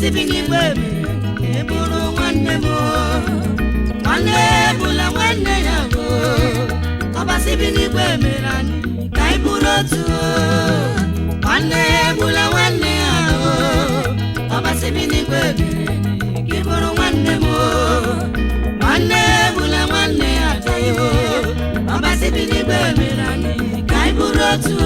ọbasi bi n'igwe eburu nwanne m nwanne ebula nwanne ya ọbasi bi n'igwe mere anyị ka anyị bụrụ otu nwanne ebula nwanne ya ọbasi bi n'igwe ka ị bụrụ nwanne m nwanne ebula nwanne ya ọbasi bi n'igwe mere anyị ka anyị bụrụ otu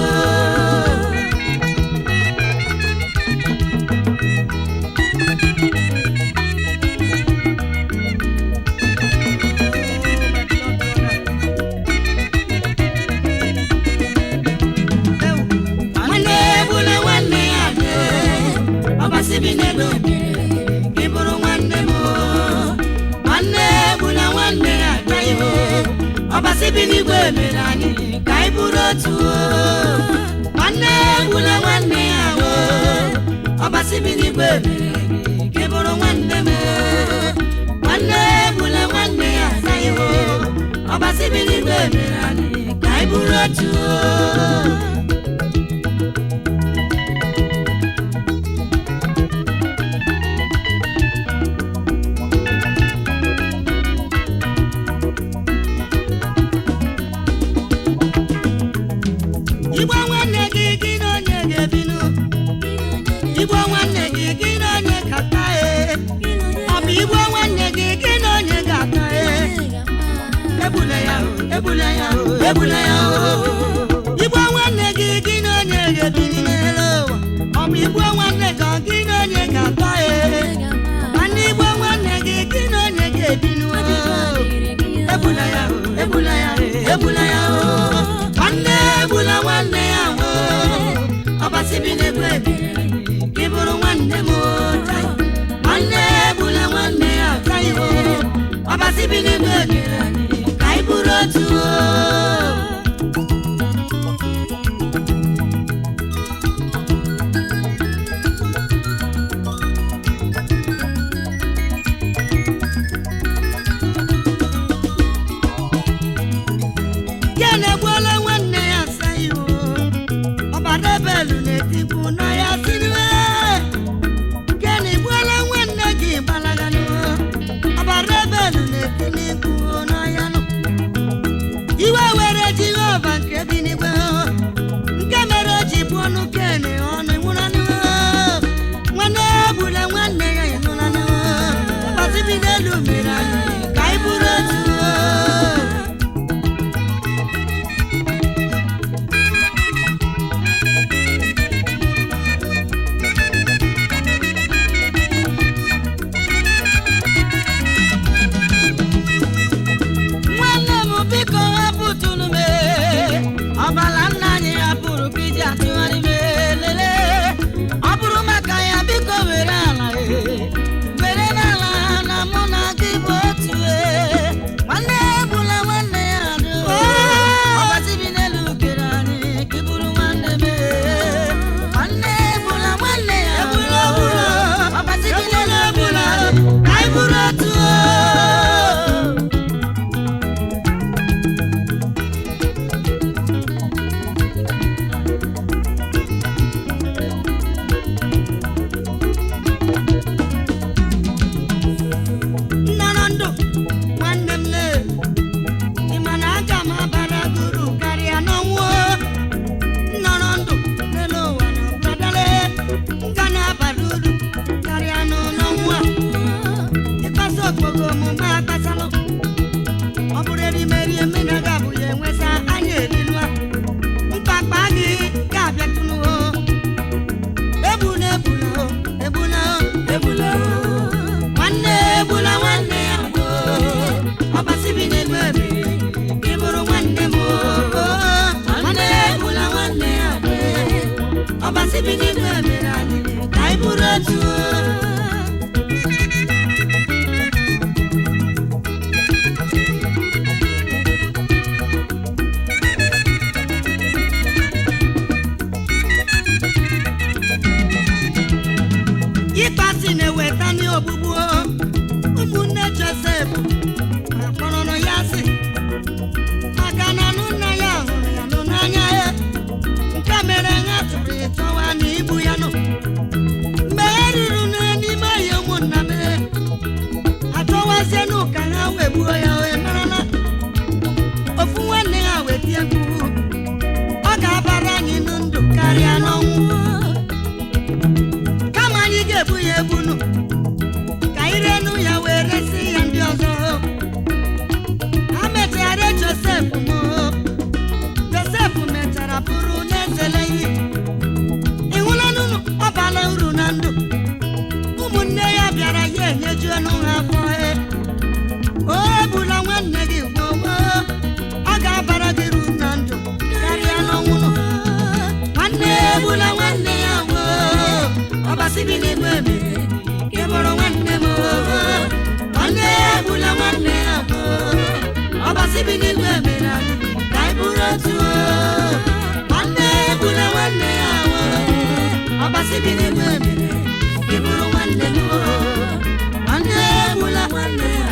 ọbasi bi n'igwe mere anyị ka anyị bụrụ otu nwanne ebula nwanne ya ọbasi bi n'igwe mere anyị ka ị bụrụ nwanne m nwanne ebula nwanne ya ọbasi bi n'igwe mere anyị ka anyị bụrụ otu Igbo nwanne gị gị na onye ga-ata ọ bụ Igbo nwanne gị gị na onye ga-ata ebula ya ebula ya ebula ya Igbo nwanne gị gị na onye ga-ebili n'elu ụwa ọ bụ Igbo nwanne gị na onye ga-ata nwanne Igbo nwanne gị gị na onye ga-ebi n'ụwa ebula ya ebula ya ebula ya nwanne ebula nwanne ya ọbasi bi n'igwe nwanne m nwanne ebula nwanne ya ọbasi bi n'igwe ka anyị bụrụ otu ya na-egbuola nwanne ya ọbara ebelu na-etikwu na ya siriwe iwe were Jehova nke bi n'igwe nke mere o ji bụ ọnụ kene ọnụ nwụranụ nwanne ebula nwanne ya ịnụranụ ọbasi bi n'elu mere anyị ka anyị bụrụ otu bi n'igwe mere ka ị bụrụ nwanne m nwanne egbula nwanne ya ọbasi bi n'igwe mere ka ị bụrụ otu nwanne egbula nwanne ya ọbasi bi n'igwe mere ka ị bụrụ nwanne m nwanne egbula nwanne ya